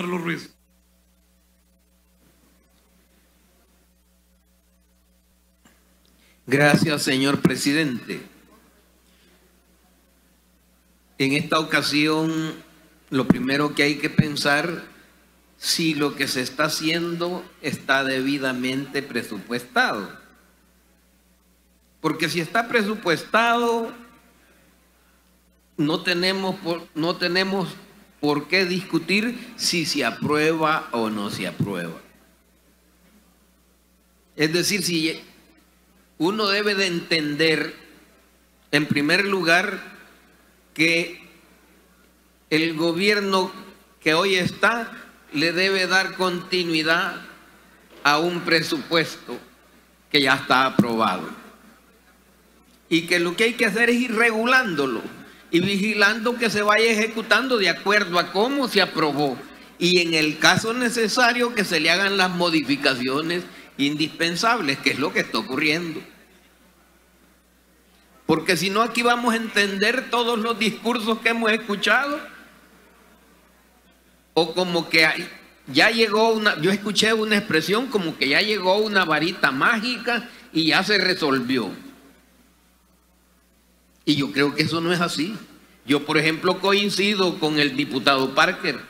Carlos Ruiz. Gracias, señor presidente. En esta ocasión, lo primero que hay que pensar si lo que se está haciendo está debidamente presupuestado. Porque si está presupuestado, no tenemos por qué discutir si se aprueba o no se aprueba. Es decir, si uno debe de entender, en primer lugar, que el gobierno que hoy está le debe dar continuidad a un presupuesto que ya está aprobado. Y que lo que hay que hacer es ir regulándolo y vigilando que se vaya ejecutando de acuerdo a cómo se aprobó. Y en el caso necesario que se le hagan las modificaciones indispensables, que es lo que está ocurriendo. Porque si no, aquí vamos a entender todos los discursos que hemos escuchado, o como que ya llegó yo escuché una expresión como que ya llegó una varita mágica y ya se resolvió. Y yo creo que eso no es así. Yo, por ejemplo, coincido con el diputado Parker.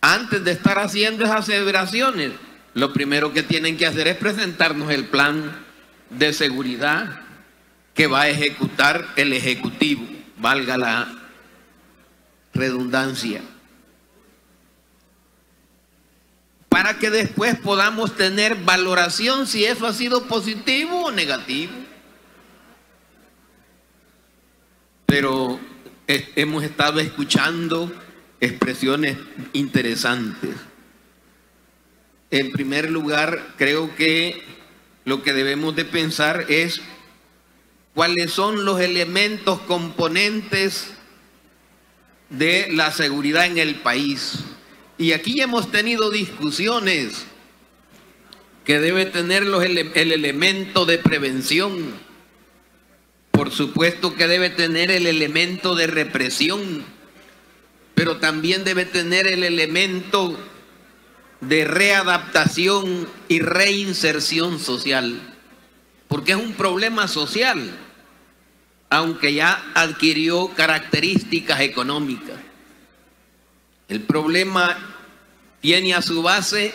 Antes de estar haciendo esas aseveraciones, lo primero que tienen que hacer es presentarnos el plan de seguridad que va a ejecutar el Ejecutivo, valga la redundancia, para que después podamos tener valoración si eso ha sido positivo o negativo. Pero hemos estado escuchando expresiones interesantes. En primer lugar, creo que lo que debemos de pensar es cuáles son los elementos componentes de la seguridad en el país. Y aquí hemos tenido discusiones que debe tener el elemento de prevención. Por supuesto que debe tener el elemento de represión, pero también debe tener el elemento de readaptación y reinserción social, porque es un problema social, aunque ya adquirió características económicas. El problema tiene a su base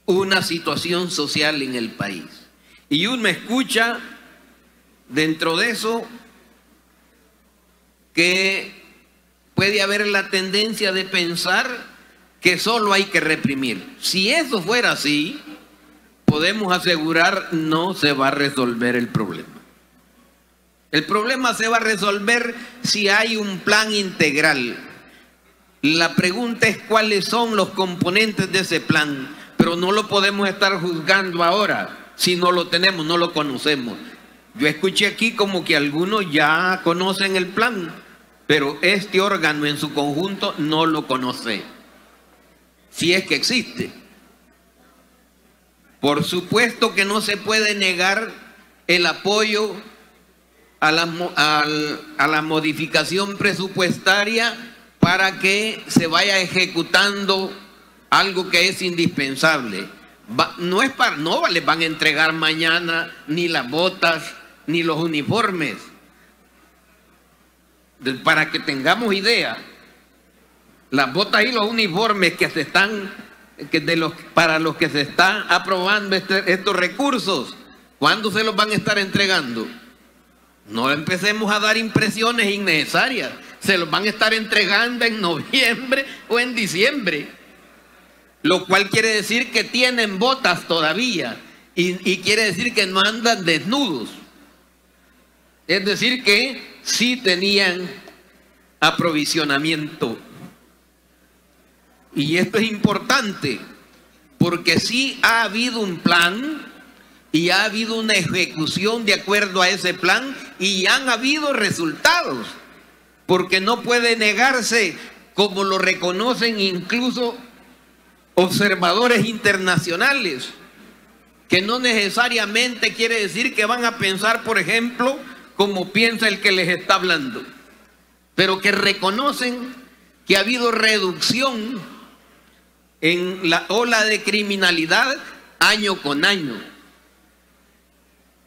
una situación social en el país. Y uno escucha dentro de eso que puede haber la tendencia de pensar que solo hay que reprimir. Si eso fuera así, podemos asegurar no se va a resolver el problema. El problema se va a resolver si hay un plan integral. La pregunta es cuáles son los componentes de ese plan, pero no lo podemos estar juzgando ahora. Si no lo tenemos, no lo conocemos. Yo escuché aquí como que algunos ya conocen el plan, pero este órgano en su conjunto no lo conoce, si es que existe. Por supuesto que no se puede negar el apoyo a la modificación presupuestaria para que se vaya ejecutando algo que es indispensable. No les van a entregar mañana ni las botas ni los uniformes. Para que tengamos idea, las botas y los uniformes que se están, para los que se están aprobando estos recursos, ¿cuándo se los van a estar entregando? No empecemos a dar impresiones innecesarias. Se los van a estar entregando en noviembre o en diciembre. Lo cual quiere decir que tienen botas todavía. Y quiere decir que no andan desnudos. Es decir que sí tenían aprovisionamiento. Y esto es importante, porque sí ha habido un plan y ha habido una ejecución de acuerdo a ese plan y han habido resultados. Porque no puede negarse, como lo reconocen incluso observadores internacionales, que no necesariamente quiere decir que van a pensar, por ejemplo, como piensa el que les está hablando, pero que reconocen que ha habido reducción en la ola de criminalidad año con año.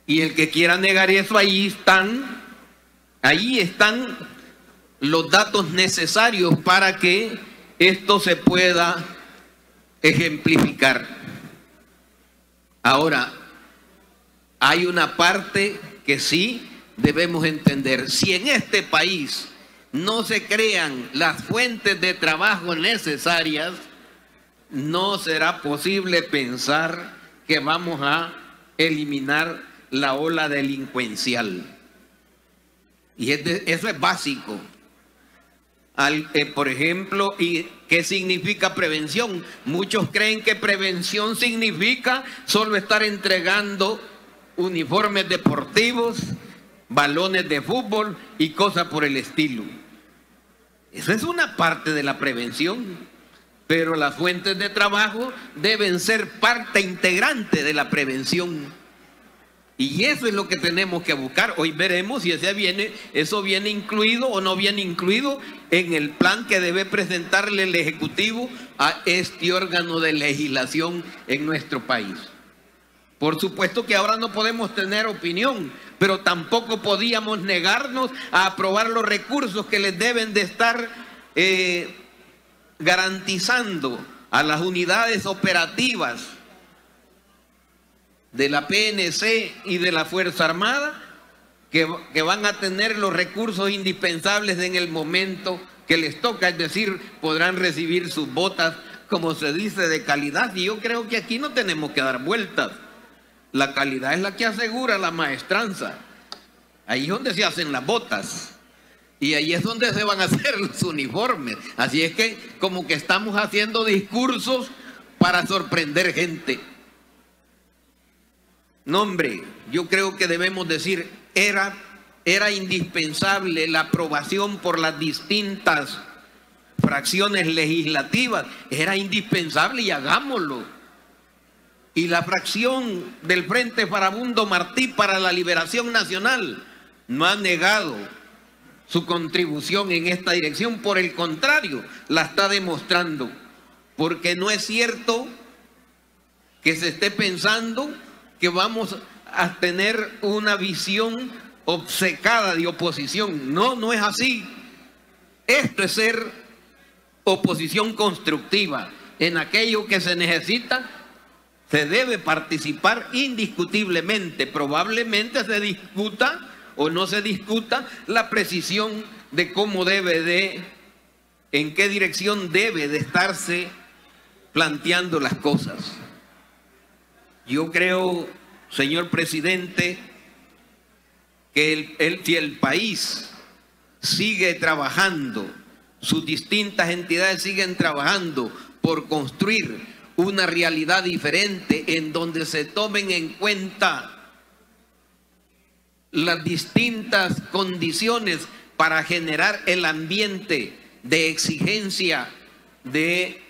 Y el que quiera negar eso, ahí están los datos necesarios para que esto se pueda ejemplificar. Ahora, hay una parte que sí debemos entender. Si en este país no se crean las fuentes de trabajo necesarias, no será posible pensar que vamos a eliminar la ola delincuencial. Y eso es básico. Por ejemplo, ¿y qué significa prevención? Muchos creen que prevención significa solo estar entregando uniformes deportivos, balones de fútbol y cosas por el estilo. Eso es una parte de la prevención, pero las fuentes de trabajo deben ser parte integrante de la prevención. Y eso es lo que tenemos que buscar. Hoy veremos si eso viene incluido o no viene incluido en el plan que debe presentarle el Ejecutivo a este órgano de legislación en nuestro país. Por supuesto que ahora no podemos tener opinión, pero tampoco podíamos negarnos a aprobar los recursos que les deben de estar garantizando a las unidades operativas de la PNC y de la Fuerza Armada, que van a tener los recursos indispensables en el momento que les toca, es decir, podrán recibir sus botas, como se dice, de calidad. Y yo creo que aquí no tenemos que dar vueltas. La calidad es la que asegura la maestranza. Ahí es donde se hacen las botas. Y ahí es donde se van a hacer los uniformes. Así es que como que estamos haciendo discursos para sorprender gente. No, hombre, yo creo que debemos decir, era indispensable la aprobación por las distintas fracciones legislativas. Era indispensable y hagámoslo. Y la fracción del Frente Farabundo Martí para la Liberación Nacional no ha negado su contribución en esta dirección. Por el contrario, la está demostrando. Porque no es cierto que se esté pensando que vamos a tener una visión obcecada de oposición. No, no es así. Esto es ser oposición constructiva. En aquello que se necesita, se debe participar indiscutiblemente. Probablemente se discuta o no se discuta la precisión de cómo en qué dirección debe de estarse planteando las cosas. Yo creo, señor presidente, que si el país sigue trabajando, sus distintas entidades siguen trabajando por construir una realidad diferente en donde se tomen en cuenta las distintas condiciones para generar el ambiente de exigencia, de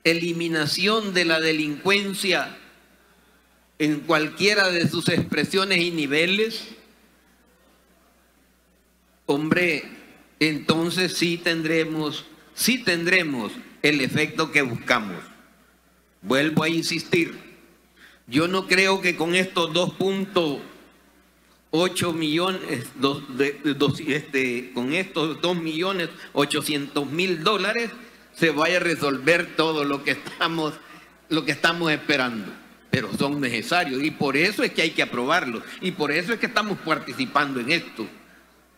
eliminación de la delincuencia en cualquiera de sus expresiones y niveles, hombre, entonces sí tendremos el efecto que buscamos. Vuelvo a insistir, yo no creo que con estos 2.8 millones, con estos 2.800.000 dólares se vaya a resolver todo lo que estamos esperando, pero son necesarios y por eso es que hay que aprobarlos y por eso es que estamos participando en esto.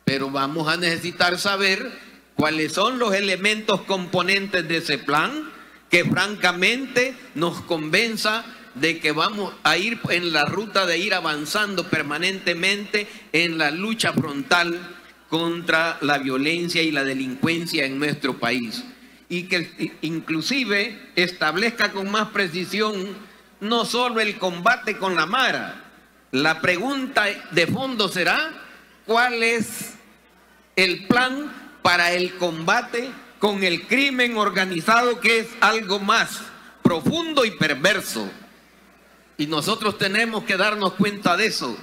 Pero vamos a necesitar saber cuáles son los elementos componentes de ese plan que francamente nos convenza de que vamos a ir en la ruta de ir avanzando permanentemente en la lucha frontal contra la violencia y la delincuencia en nuestro país. Y que inclusive establezca con más precisión no solo el combate con la mara. La pregunta de fondo será, ¿cuál es el plan para el combate con el crimen organizado, que es algo más profundo y perverso? Y nosotros tenemos que darnos cuenta de eso.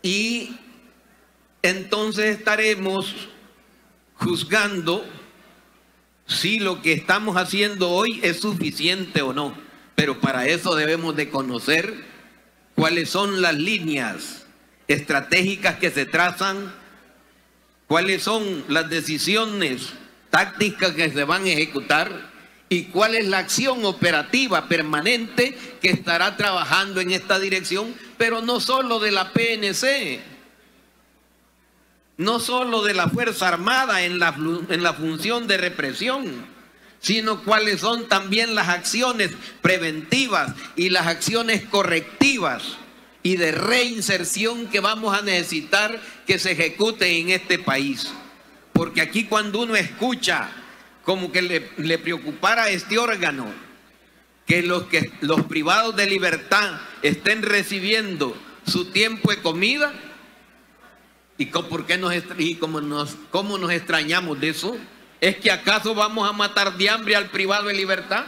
Y entonces estaremos juzgando si lo que estamos haciendo hoy es suficiente o no. Pero para eso debemos de conocer cuáles son las líneas estratégicas que se trazan, cuáles son las decisiones tácticas que se van a ejecutar y cuál es la acción operativa permanente que estará trabajando en esta dirección, pero no solo de la PNC, no solo de la Fuerza Armada en la función de represión, sino cuáles son también las acciones preventivas y las acciones correctivas y de reinserción que vamos a necesitar que se ejecuten en este país. Porque aquí cuando uno escucha como que le preocupara a este órgano que los privados de libertad estén recibiendo su tiempo de comida, ¿y cómo nos extrañamos de eso? ¿Es que acaso vamos a matar de hambre al privado de libertad?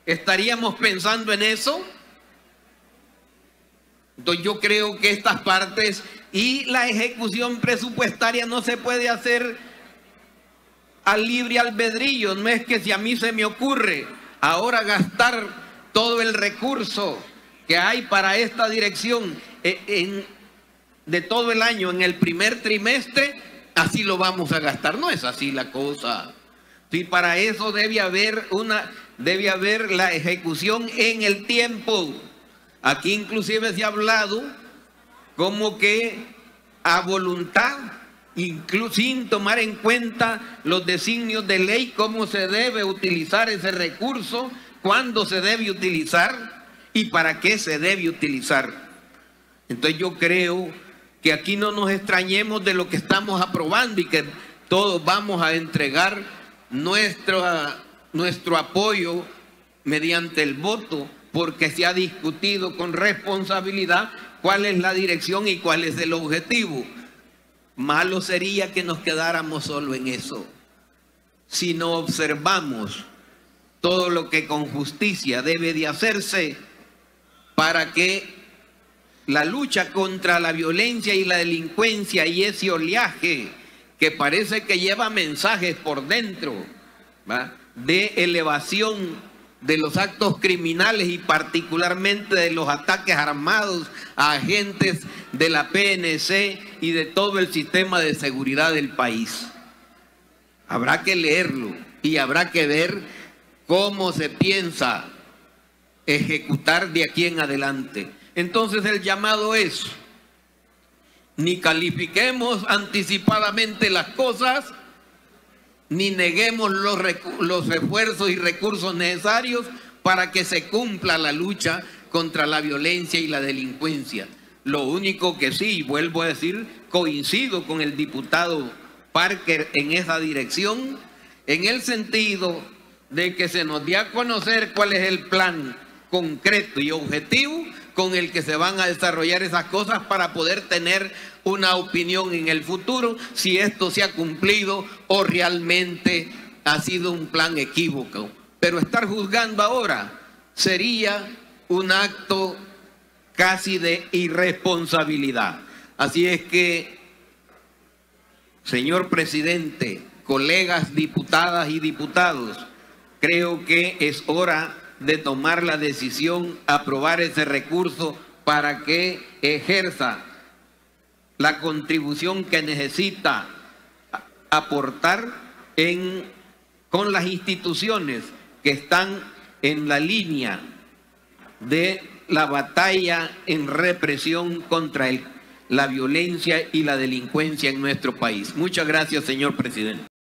¿Estaríamos pensando en eso? Entonces yo creo que estas partes y la ejecución presupuestaria no se puede hacer al libre albedrío. No es que si a mí se me ocurre ahora gastar todo el recurso que hay para esta dirección de todo el año en el primer trimestre, así lo vamos a gastar. No es así la cosa. Y para eso debe haber la ejecución en el tiempo. Aquí inclusive se ha hablado como que a voluntad, incluso sin tomar en cuenta los designios de ley, cómo se debe utilizar ese recurso, cuándo se debe utilizar y para qué se debe utilizar. Entonces yo creo que aquí no nos extrañemos de lo que estamos aprobando y que todos vamos a entregar nuestro apoyo mediante el voto, porque se ha discutido con responsabilidad cuál es la dirección y cuál es el objetivo. Malo sería que nos quedáramos solo en eso, si no observamos todo lo que con justicia debe de hacerse para que la lucha contra la violencia y la delincuencia y ese oleaje que parece que lleva mensajes por dentro, ¿va?, de elevación de los actos criminales y particularmente de los ataques armados a agentes de la PNC y de todo el sistema de seguridad del país. Habrá que leerlo y habrá que ver cómo se piensa ejecutar de aquí en adelante. Entonces el llamado es: ni califiquemos anticipadamente las cosas, ni neguemos los esfuerzos y recursos necesarios para que se cumpla la lucha contra la violencia y la delincuencia. Lo único que sí, vuelvo a decir, coincido con el diputado Parker en esa dirección, en el sentido de que se nos dé a conocer cuál es el plan concreto y objetivo con el que se van a desarrollar esas cosas para poder tener una opinión en el futuro, si esto se ha cumplido o realmente ha sido un plan equívoco. Pero estar juzgando ahora sería un acto casi de irresponsabilidad. Así es que, señor presidente, colegas diputadas y diputados, creo que es hora de tomar la decisión, aprobar ese recurso para que ejerza la contribución que necesita aportar con las instituciones que están en la línea de la batalla en represión contra la violencia y la delincuencia en nuestro país. Muchas gracias, señor presidente.